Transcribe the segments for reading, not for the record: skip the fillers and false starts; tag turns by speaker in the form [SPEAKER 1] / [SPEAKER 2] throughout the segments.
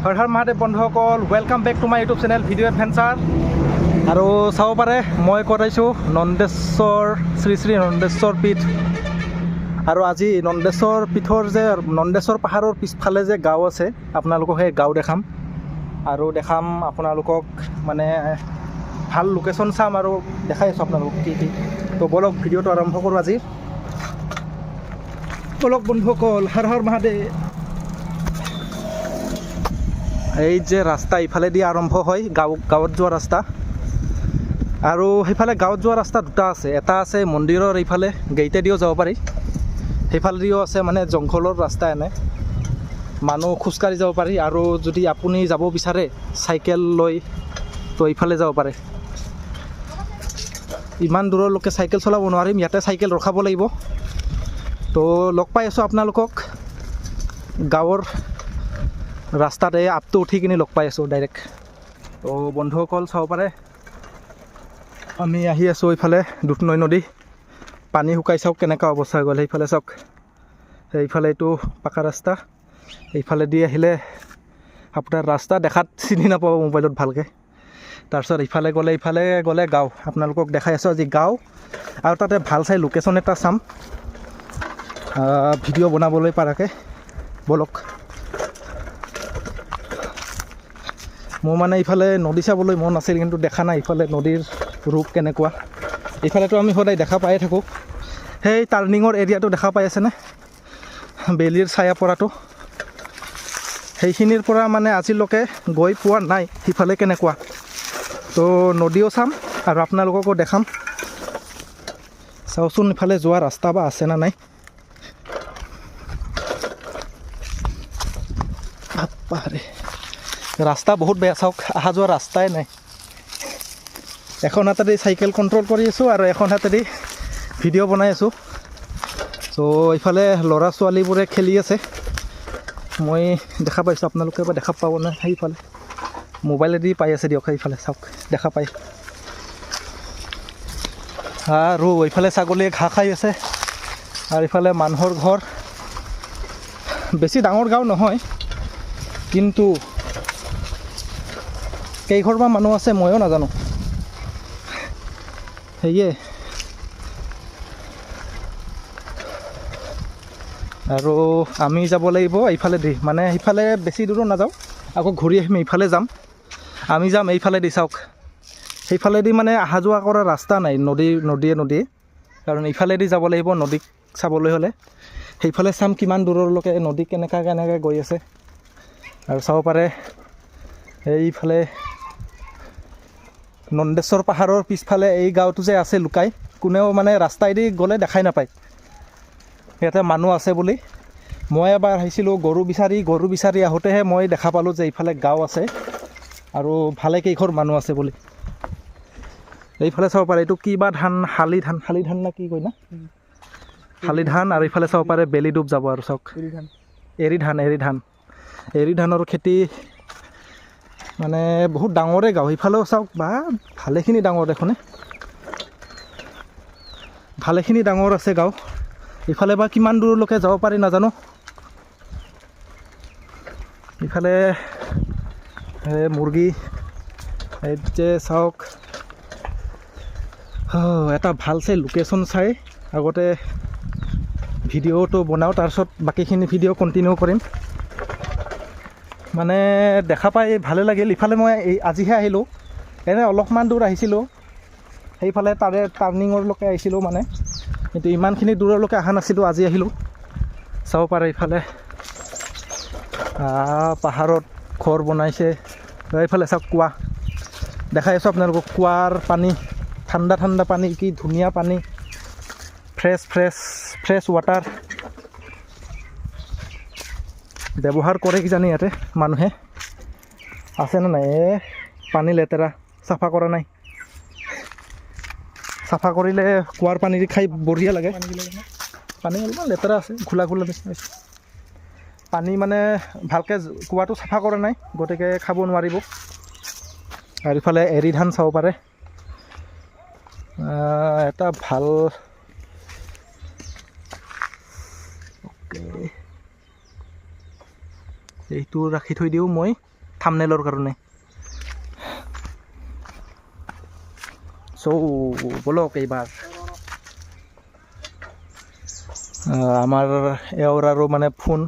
[SPEAKER 1] হৰ হৰ মহাদেৱ বন্ধুসকল, welcome back to my YouTube channel video' adventure. আৰু চাব পাৰে মই কৰাইছোঁ নন্দেশ্বৰ শ্ৰী শ্ৰী নন্দেশ্বৰ পীঠ। আৰু আজি নন্দেশ্বৰ পীঠৰ যে নন্দেশ্বৰ পাহাৰৰ পিছফালে যে গাঁও আছে, আপোনালোকক সেই গাঁও দেখাম। আৰু দেখাম আপোনালোকক মানে ভাল লোকেশ্যন চাম আৰু দেখাই আছোঁ আপোনালোকক কি কি। তো বলক ভিডিঅ'টো আৰম্ভ কৰোঁ আজি। বলক বন্ধুসকল, হৰ হৰ মহাদেৱ। এই যে ৰাস্তা ইফালেদি আৰম্ভ হয় গাঁৱত যোৱা ৰাস্তা। আৰু সেইফালে গাঁৱত যোৱা ৰাস্তা দুটা আছে, এটা আছে মন্দিৰৰ এইফালে গেইটেদিও যাব পাৰি, সেইফালেদিও আছে মানে জংঘলৰ ৰাস্তা এনে মানুহ খোজকাঢ়ি যাব পাৰি। আৰু যদি আপুনি যাব বিচাৰে চাইকেল লৈ তো এইফালে যাব পাৰে। ইমান দূৰলৈকে চাইকেল চলাব নোৱাৰিম, ইয়াতে চাইকেল ৰখাব লাগিব। তো লগ পাই আছোঁ আপোনালোকক গাঁৱৰ ৰাস্তাতে আপটো উঠি কিনে লগ পাই আছোঁ ডাইৰেক্ট। তো বন্ধুসকল চাব পাৰে আমি আহি আছোঁ এইফালে দুধনৈ নদী। পানী শুকাই চাওক কেনেকুৱা অৱস্থা হৈ গ'ল। সেইফালে চাওক, সেইফালে এইটো পাকা ৰাস্তা, এইফালেদি আহিলে আপোনাৰ ৰাস্তা দেখাত চিনি নাপাব মোবাইলত ভালকৈ। তাৰপিছত ইফালে গ'লে গাঁও, আপোনালোকক দেখাই আছোঁ আজি গাঁও। আৰু তাতে ভাল চাই লোকেশ্যন এটা চাম ভিডিঅ' বনাবলৈ পৰাকৈ। বলক, মোৰ মানে ইফালে নদী চাবলৈ মন আছিল কিন্তু দেখা নাই ইফালে নদীৰ ৰূপ কেনেকুৱা। এইফালেতো আমি সদায় দেখা পায়ে থাকোঁ, সেই টাৰ্ণিঙৰ এৰিয়াটো দেখা পাই আছেনে, বেলিৰ ছায়া পৰাটো। সেইখিনিৰ পৰা মানে আজিলৈকে গৈ পোৱা নাই সিফালে কেনেকুৱা। তো নদীও চাম আৰু আপোনালোককো দেখাম। চাওচোন ইফালে যোৱা ৰাস্তা বা আছে না নাই। বাপাৰে, ৰাস্তা বহুত বেয়া চাওক, অহা যোৱা ৰাস্তাই নাই। এখন হাতেদি চাইকেল কণ্ট্ৰল কৰি আছোঁ আৰু এখন হাতেদি ভিডিঅ' বনাই আছোঁ। চ' এইফালে ল'ৰা ছোৱালীবোৰে খেলি আছে, মই দেখা পাইছোঁ, আপোনালোকে বা দেখা পাব নাই। সেইফালে মোবাইলেদি পাই আছে দিয়ক, সেইফালে চাওক দেখা পায়। আৰু এইফালে ছাগলীয়ে ঘাঁহ খাই আছে। আৰু এইফালে মানুহৰ ঘৰ, বেছি ডাঙৰ গাঁও নহয় কিন্তু কেইঘৰমান মানুহ আছে ময়ো নাজানো। সেয়ে আৰু আমি যাব লাগিব এইফালেদি, মানে সেইফালে বেছি দূৰো নাযাওঁ, আকৌ ঘূৰি আহিম এইফালে যাম। আমি যাম এইফালেদি, চাওক সেইফালেদি মানে অহা যোৱা কৰা ৰাস্তা নাই, নদীয়ে। কাৰণ এইফালেদি যাব লাগিব নদীক চাবলৈ হ'লে। সেইফালে চাম কিমান দূৰলৈকে নদী কেনেকৈ গৈ আছে। আৰু চাব পাৰে এইফালে নন্দেশ্বৰ পাহাৰৰ পিছফালে এই গাঁৱটো যে আছে লুকাই, কোনেও মানে ৰাস্তাইদি গ'লে দেখাই নাপায় ইয়াতে মানুহ আছে বুলি। মই এবাৰ আহিছিলোঁ গৰু বিচাৰি আহোঁতেহে মই দেখা পালোঁ যে এইফালে গাঁও আছে আৰু ভালে কেইঘৰ মানুহ আছে বুলি। এইফালে চাব পাৰে এইটো কিবা ধান, শালি ধান না কি কয় না, শালি ধান। আৰু এইফালে চাব পাৰে বেলি ডুব যাব। আৰু চাওক এৰি ধানৰ খেতি, মানে বহুত ডাঙৰে গাঁও। সেইফালেও চাওক বা ভালেখিনি ডাঙৰ দেখোন, ভালেখিনি ডাঙৰ আছে গাঁও। ইফালে বা কিমান দূৰলৈকে যাব পাৰি নাজানো। ইফালে মুৰ্গী, এই যে চাওক, এটা ভাল চাই লোকেশ্যন চাই আগতে ভিডিঅ'টো বনাওঁ, তাৰপিছত বাকীখিনি ভিডিঅ' কণ্টিনিউ কৰিম। মানে দেখা পাই ভালে লাগিল। ইফালে মই আজিহে আহিলোঁ, এনে অলপমান দূৰ আহিছিলোঁ, সেইফালে তাৰে টাৰ্ণিঙৰলৈকে আহিছিলোঁ মানে, কিন্তু ইমানখিনি দূৰলৈকে অহা নাছিলোঁ, আজি আহিলোঁ। চাব পাৰে ইফালে পাহাৰত ঘৰ বনাইছে। এইফালে চাওক কুঁৱা দেখাই আছোঁ আপোনালোকক, কুঁৱাৰ পানী, ঠাণ্ডা পানী, কি ধুনীয়া পানী, ফ্ৰেছ ৱাটাৰ ব্যৱহাৰ কৰে কিজানি ইয়াতে মানুহে, আছেনে নাই। পানী লেতেৰা, চাফা কৰা নাই। চাফা কৰিলে কুঁৱাৰ পানী খাই বঢ়িয়া লাগে। পানী অলপমান লেতেৰা আছে, খোলা নিচিনা হৈছে পানী, মানে ভালকৈ কুঁৱাটো চাফা কৰা নাই, গতিকে খাব নোৱাৰিব। আৰু ইফালে এৰি ধান চাব পাৰে, এটা ভাল এইটো ৰাখি থৈ দিওঁ মই। থাম্বনেইলৰ কাৰণে। চ' বলক এইবাৰ আমাৰ এওঁৰ আৰু মানে ফোন,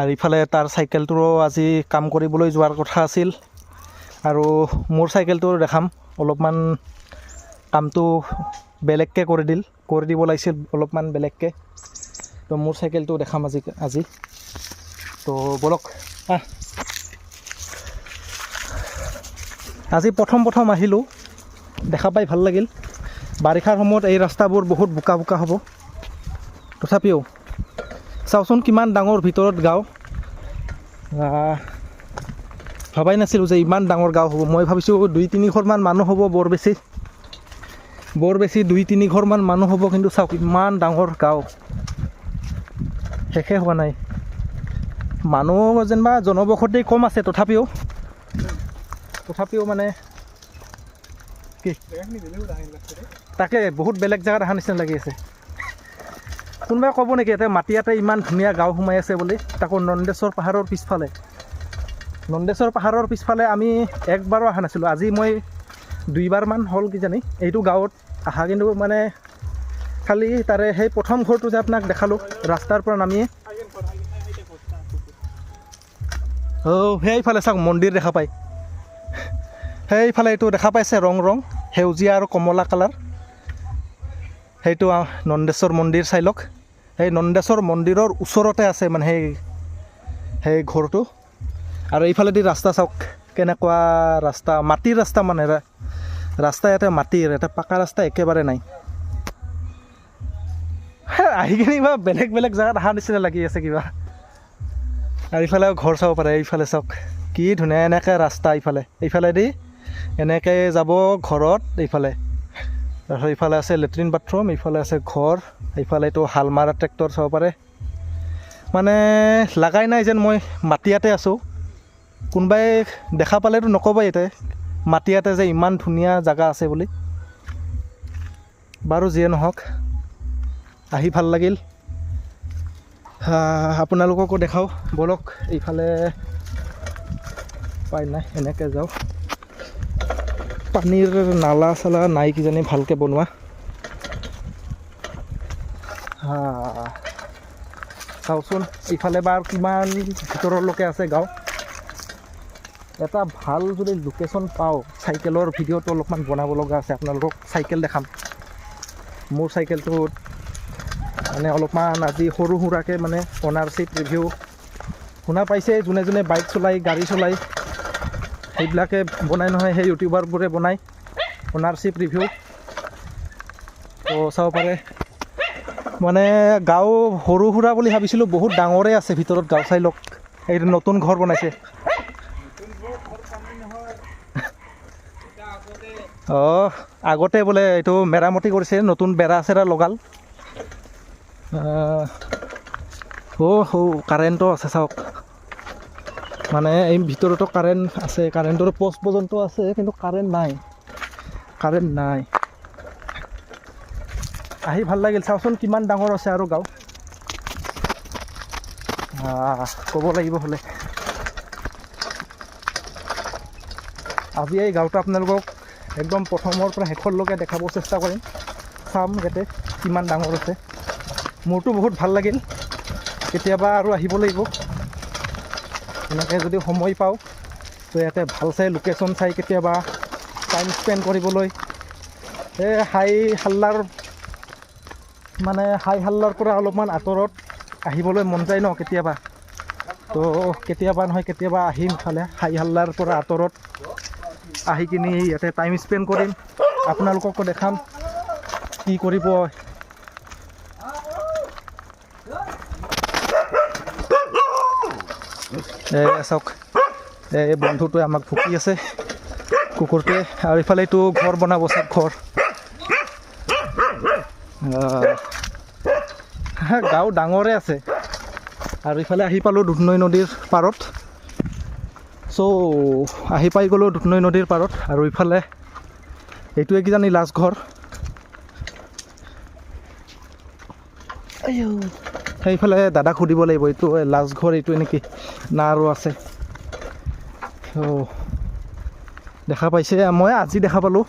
[SPEAKER 1] আৰু ইফালে তাৰ চাইকেলটোৰো আজি কাম কৰিবলৈ যোৱাৰ কথা আছিল, আৰু মোৰ চাইকেলটো দেখাম অলপমান কামটো বেলেগকৈ কৰি দিব লাগিছিল অলপমান বেলেগকৈ। তো মোৰ চাইকেলটো দেখাম আজি। তো বলক আজি প্ৰথম আহিলোঁ, দেখা পাই ভাল লাগিল। বাৰিষাৰ সময়ত এই ৰাস্তাবোৰ বহুত বোকা বোকা হ'ব। তথাপিও চাওকচোন কিমান ডাঙৰ ভিতৰত গাঁও। ভবাই নাছিলোঁ যে ইমান ডাঙৰ গাঁও হ'ব। মই ভাবিছোঁ 2-3 ঘৰমান মানুহ হ'ব, বৰ বেছি 2-3 ঘৰমান মানুহ হ'ব, কিন্তু চাওক ইমান ডাঙৰ গাঁও, শেষে হোৱা নাই। মানুহ যেনিবা জনবসতি কম আছে, তথাপিও মানে কি তাকে বহুত বেলেগ জেগাত অহা নিচিনা লাগি আছে। কোনোবাই ক'ব নেকি ইয়াতে ইমান ধুনীয়া গাঁও সোমাই আছে বুলি, তাকো নন্দেশ্বৰ পাহাৰৰ পিছফালে। নন্দেশ্বৰ পাহাৰৰ পিছফালে আমি একবাৰো অহা নাছিলোঁ। আজি মই 2বাৰমান হ'ল কিজানি এইটো গাঁৱত অহা, কিন্তু মানে খালি তাৰে সেই প্ৰথম ঘৰটো যে আপোনাক দেখালোঁ ৰাস্তাৰ পৰা নামিয়ে, সেইফালে চাওক মন্দিৰ দেখা পায়। সেইফালে এইটো দেখা পাইছে ৰং সেউজীয়া আৰু কমলা কালাৰ, সেইটো নন্দেশ্বৰ মন্দিৰ চাই লওক। সেই নন্দেশ্বৰ মন্দিৰৰ ওচৰতে আছে মানে সেই ঘৰটো। আৰু এইফালেদি ৰাস্তা চাওক কেনেকুৱা ৰাস্তা, মাটিৰ ৰাস্তা, মানে ৰাস্তা ইয়াতে মাটিৰ, এটা পাকা ৰাস্তা একেবাৰে নাই। আহি কিনে কিবা বেলেগ জেগাত অহা নিচিনা লাগি আছে কিবা। আৰু ইফালে ঘৰ চাব পাৰে, এইফালে চাওক কি ধুনীয়া এনেকৈ ৰাস্তা। এইফালেদি এনেকৈ যাব ঘৰত। তাৰপিছত ইফালে আছে লেট্ৰিন বাথৰুম, ইফালে আছে ঘৰ, এইফালে এইটো হাল মাৰা ট্ৰেক্টৰ চাব পাৰে। মানে লাগাই নাই যেন মই মাটিয়াতে আছোঁ। কোনোবাই দেখা পালেতো নক'বই ইয়াতে মাটিয়াতে যে ইমান ধুনীয়া জেগা আছে বুলি। বাৰু যিয়ে নহওক, আহি ভাল লাগিল। আপোনালোককো দেখাওঁ বলক। এইফালে পাই নাই, এনেকৈ যাওঁ। পানীৰ নালা চালা নাই কিজানি ভালকৈ বনোৱা। চাওকচোন ইফালে বাৰু কিমান ভিতৰলৈকে আছে গাঁও। এটা ভাল যদি লোকেশ্যন পাওঁ, চাইকেলৰ ভিডিঅ'টো অলপমান বনাব লগা আছে। আপোনালোকক চাইকেল দেখাম। মোৰ চাইকেলটোত মানে অলপমান আজি সৰু সুৰাকৈ মানে অনাৰশ্বিপ ৰিভিউ শুনা পাইছে, যোনে বাইক চলাই, গাড়ী চলাই, সেইবিলাকে বনাই নহয়, সেই ইউটিউবাৰবোৰে বনায় অনাৰশ্বিপ ৰিভিউ। তো চাব পাৰে। মানে গাঁও সৰু সুৰা বুলি ভাবিছিলোঁ, বহুত ডাঙৰে আছে ভিতৰত গাঁও। চাই লওক, এই নতুন ঘৰ বনাইছে। আগতে বোলে এইটো মেৰামতি কৰিছে, নতুন বেৰা চেৰা লগাল। কাৰেণ্টো আছে চাওক। মানে এই ভিতৰতো কাৰেণ্ট আছে, কাৰেণ্টৰ পোষ্ট পৰ্যন্ত আছে, কিন্তু কাৰেণ্ট নাই। আহি ভাল লাগিল। চাওকচোন কিমান ডাঙৰ আছে আৰু গাঁও। ক'ব লাগিব হ'লে আজি এই গাঁওটো আপোনালোকক একদম প্ৰথমৰ পৰা শেষৰলৈকে দেখাব চেষ্টা কৰিম। চাম ইয়াতে কিমান ডাঙৰ আছে। মোৰতো বহুত ভাল লাগিল। কেতিয়াবা আৰু আহিব লাগিব এনেকৈ যদি সময় পাওঁ। তো ইয়াতে ভাল চাই লোকেশ্যন চাই কেতিয়াবা টাইম স্পেণ্ড কৰিবলৈ। এই হাই হাল্লাৰ পৰা অলপমান আঁতৰত আহিবলৈ মন যায় ন কেতিয়াবা। তো কেতিয়াবা আহিম ইফালে হাই হাল্লাৰ পৰা আঁতৰত আহি কিনি ইয়াতে টাইম স্পেণ্ড কৰিম। আপোনালোককো দেখাম কি কৰিব। চাওক এই বন্ধুটোৱে আমাক ভুকি আছে, কুকুৰটোৱে। আৰু ইফালে এইটো ঘৰ বনাব, চাওক ঘৰ। গাঁও ডাঙৰে আছে। আৰু ইফালে আহি পালোঁ দুধনৈ নদীৰ পাৰত। আহি পাই গ'লোঁ দুধনৈ নদীৰ পাৰত। আৰু ইফালে এইটোৱে কিজানি লাষ্ট ঘৰ। সেইফালে দাদাক সুধিব লাগিব, এইটো লাষ্ট ঘৰ এইটোৱে নেকি না আৰু আছে। অঁ দেখা পাইছে মই আজি দেখা পালোঁ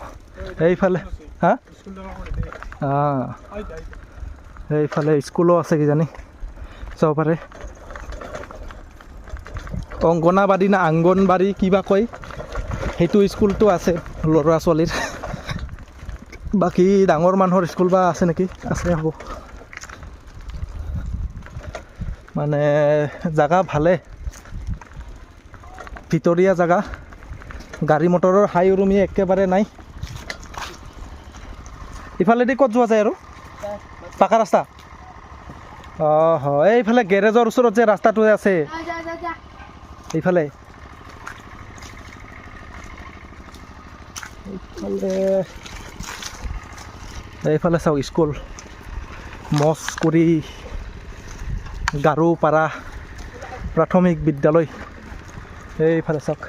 [SPEAKER 1] এইফালে হা এইফালে স্কুলো আছে কিজানি চাব পাৰে অংগনাবাদী না আংগনবাদী কিবা কয় সেইটো স্কুলটো আছে ল'ৰা ছোৱালীৰ বাকী ডাঙৰ মানুহৰ স্কুল বা আছে নেকি আছে হ'ব মানে জাগা ভালে ভিতৰীয়া জাগা গাড়ী মটৰৰ হাই উৰুমি একেবাৰে নাই ইফালেদি ক'ত যোৱা যায় আৰু পাকা ৰাস্তা অঁ হয় এইফালে গেৰেজৰ ওচৰত যে ৰাস্তাটো আছে এইফালে এইফালে চাওক স্কুল মস্কুৰি গাৰোপাৰা প্ৰাথমিক বিদ্যালয় এইফালে চাওক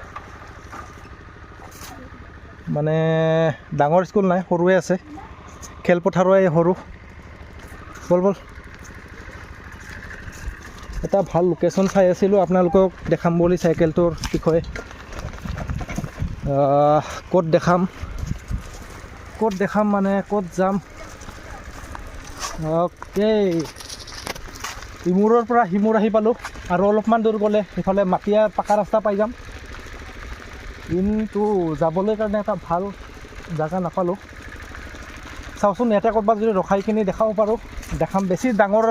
[SPEAKER 1] মানে ডাঙৰ স্কুল নাই সৰুৱে আছে খেলপথাৰো সৰু বল এটা ভাল লোকেশ্যন চাই আছিলোঁ আপোনালোকক দেখাম বুলি চাইকেলটোৰ বিষয়ে ক'ত দেখাম মানে ক'ত যাম অ'কে ইমূৰৰ পৰা সিমূৰ আহি পালোঁ আৰু অলপমান দূৰ গ'লে সেইফালে মাটিয়া পাকা ৰাস্তা পাই যাম কিন্তু যাবলৈ কাৰণে এটা ভাল জেগা নাপালোঁ চাওঁচোন ইয়াতে ক'ৰবাত যদি ৰখাই কিনি দেখাব পাৰোঁ দেখাম বেছি ডাঙৰ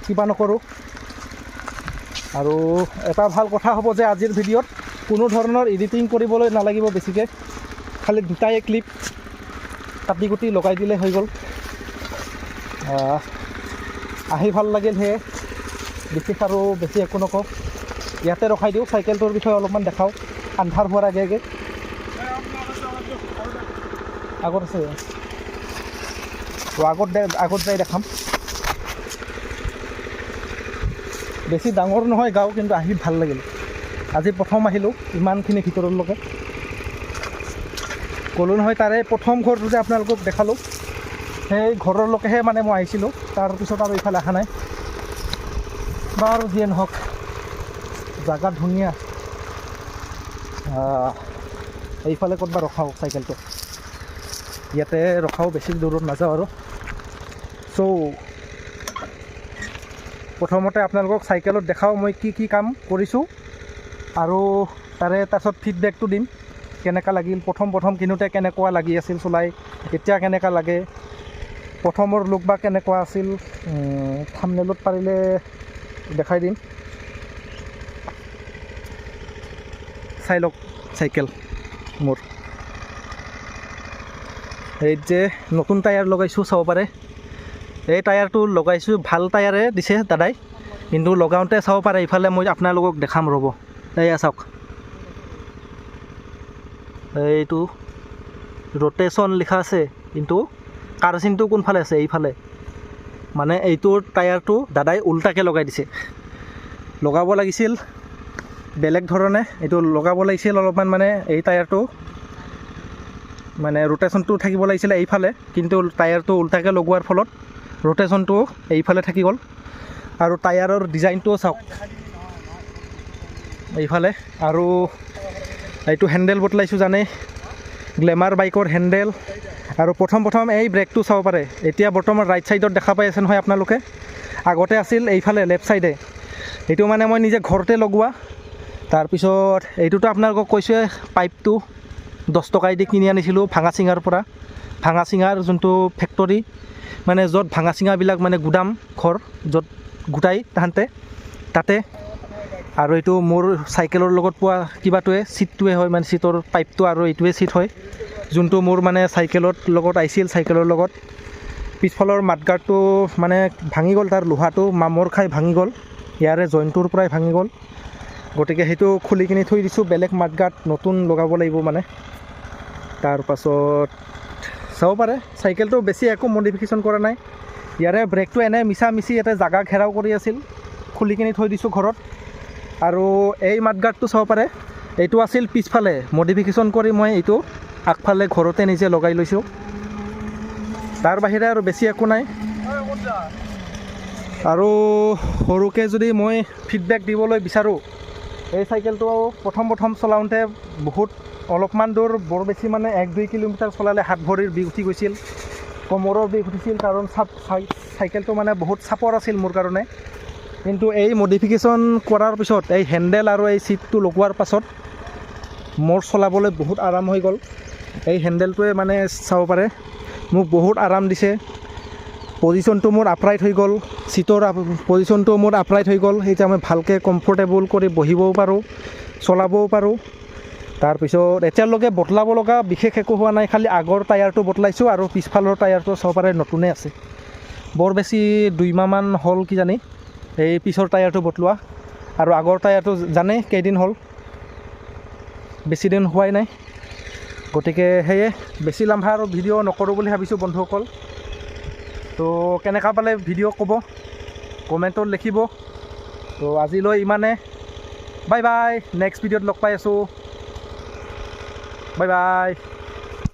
[SPEAKER 1] কিবা নকৰোঁ আৰু এটা ভাল কথা হ'ব যে আজিৰ ভিডিঅ'ত কোনো ধৰণৰ এডিটিং কৰিবলৈ নালাগিব বেছিকৈ খালি দুটাই ক্লিপ কাটি কুটি লগাই দিলে হৈ গ'ল আহি ভাল লাগিল সেয়ে বিশেষ আৰু বেছি একো নকওঁ ইয়াতে ৰখাই দিওঁ চাইকেলটোৰ বিষয়ে অলপমান দেখাওঁ আন্ধাৰ হোৱাৰ আগে আগে আগত আছে আগত যাই দেখাম বেছি ডাঙৰ নহয় গাঁও কিন্তু আহি ভাল লাগিল আজি প্ৰথম আহিলোঁ ইমানখিনি ভিতৰলৈকে ক'লোঁ নহয় তাৰে প্ৰথম ঘৰটো যে আপোনালোকক দেখালোঁ সেই ঘৰলৈকেহে মানে মই আহিছিলোঁ তাৰপিছত আৰু ইফালে অহা নাই বাৰু যিয়ে নহওক জাগা ধুনীয়া এইফালে ক'ৰবাত ৰখাওঁ চাইকেলটো ইয়াতে ৰখাওঁ বেছি দূৰত নাযাওঁ আৰু চ' প্ৰথমতে আপোনালোকক চাইকেলত দেখাওঁ মই কি কাম কৰিছোঁ আৰু তাৰে তাৰপিছত ফিডবেকটো দিম কেনেকুৱা লাগিল প্ৰথম কিনোতে কেনেকুৱা লাগি আছিল চলাই এতিয়া কেনেকুৱা লাগে প্ৰথমৰ লুক বা কেনেকুৱা আছিল থাম্বনেইলত পাৰিলে দেখাই দিম চাই লওক চাইকেল মোৰ এই যে নতুন টায়াৰ লগাইছোঁ চাব পাৰে এই টায়াৰটো লগাইছোঁ ভাল টায়াৰে দিছে দাদাই কিন্তু লগাওঁতে চাব পাৰে ইফালে মই আপোনালোকক দেখাম ৰ'ব এয়া চাওক এইটো ৰ'টেশ্যন লিখা আছে কিন্তু কাৰচিনটো কোনফালে আছে এইফালে মানে এইটোৰ টায়াৰটো দাদাই উল্টাকৈ লগাই দিছে লগাব লাগিছিল বেলেগ ধৰণে এইটো লগাব লাগিছিল অলপমান মানে এই টায়াৰটো মানে ৰোটেশ্যনটো থাকিব লাগিছিলে এইফালে কিন্তু টায়াৰটো উল্টাকৈ লগোৱাৰ ফলত ৰোটেশ্যনটো এইফালে থাকি গ'ল আৰু টায়াৰৰ ডিজাইনটোও চাওক এইফালে আৰু এইটো হেণ্ডেল বদলাইছোঁ জানে গ্লেমাৰ বাইকৰ হেণ্ডেল আৰু প্ৰথম এই ব্ৰেকটো চাব পাৰে এতিয়া বৰ্তমান ৰাইট ছাইডত দেখা পাই আছে নহয় আপোনালোকে আগতে আছিল এইফালে লেফ্ট ছাইডে এইটো মানে মই নিজে ঘৰতে লগোৱা তাৰপিছত এইটোতো আপোনালোকক কৈছোঁৱে পাইপটো 10 টকাই দি কিনি আনিছিলোঁ ভাঙাচিঙাৰ পৰা ভাঙাচিঙাৰ যোনটো ফেক্টৰী মানে য'ত ভাঙাচিঙাবিলাক মানে গুদাম ঘৰ য'ত গোটাই তাতে আৰু এইটো মোৰ চাইকেলৰ লগত পোৱা কিবাটোৱে ছিটটোৱে হয় মানে ছিটৰ পাইপটো আৰু এইটোৱে ছিট হয় যোনটো মোৰ মানে চাইকেলৰ লগত আহিছিল চাইকেলৰ লগত পিছফালৰ মাডগাৰ্ডটো মানে ভাঙি গ'ল তাৰ লোহাটো মামৰ খাই ভাঙি গ'ল ইয়াৰে জইণ্টটোৰ পৰাই ভাঙি গ'ল গতিকে সেইটো খুলি কিনি থৈ দিছোঁ বেলেগ মাডগাৰ্ড নতুন লগাব লাগিব মানে তাৰপাছত চাব পাৰে চাইকেলটো বেছি একো মডিফিকেশ্যন কৰা নাই ইয়াৰে ব্ৰেকটো এনে মিছা ইয়াতে জাগা ঘেৰাও কৰি আছিল খুলি কিনি থৈ দিছোঁ ঘৰত আৰু এই মাডগাৰ্ডটো চাব পাৰে এইটো আছিল পিছফালে মডিফিকেশ্যন কৰি মই এইটো আগফালে ঘৰতে নিজে লগাই লৈছোঁ তাৰ বাহিৰে আৰু বেছি একো নাই আৰু সৰুকৈ যদি মই ফিডবেক দিবলৈ বিচাৰোঁ এই চাইকেলটো প্ৰথম চলাওঁতে বহুত অলপমান দূৰ বৰ বেছি মানে 1-2 কিলোমিটাৰ চলালে হাত ভৰিৰ বিষ উঠি গৈছিল, কোমৰৰ বিষ উঠিছিল, কাৰণ চাইকেলটো মানে বহুত চাপৰ আছিল মোৰ কাৰণে। কিন্তু এই মডিফিকেশ্যন কৰাৰ পিছত, এই হেণ্ডেল আৰু এই ছিটটো লগোৱাৰ পাছত মোৰ চলাবলৈ বহুত আৰাম হৈ গ'ল। এই হেণ্ডেলটোৱে মানে চাব পাৰে মোক বহুত আৰাম দিছে। পজিশ্যনটো মোৰ আপৰাইট হৈ গ'ল, ছিটৰ পজিশ্যনটো মোৰ আপৰাইট হৈ গ'ল। এতিয়া মই ভালকৈ কমফৰ্টেবল কৰি বহিবও পাৰোঁ, চলাবও পাৰোঁ। তাৰপিছত এতিয়ালৈকে বদলাব লগা বিশেষ একো হোৱা নাই, খালি আগৰ টায়াৰটো বদলাইছোঁ আৰু পিছফালৰ টায়াৰটো চাব পাৰে নতুনে আছে। বৰ বেছি 2 মাহমান হ'ল কিজানি এই পিছৰ টায়াৰটো বদলোৱা, আৰু আগৰ টায়াৰটো জানে কেইদিন হ'ল, বেছি দিন হোৱাই নাই। গতিকে সেয়ে বেছি লাম্বা আৰু ভিডিঅ' নকৰোঁ বুলি ভাবিছোঁ বন্ধুসকল। তো কেনেকুৱা পালে ভিডিঅ' ক'ব, কমেণ্টত লিখিব। তো আজিলৈ ইমানে, বাই বাই। নেক্সট ভিডিঅ'ত লগ পাই আছোঁ, বাই বাই।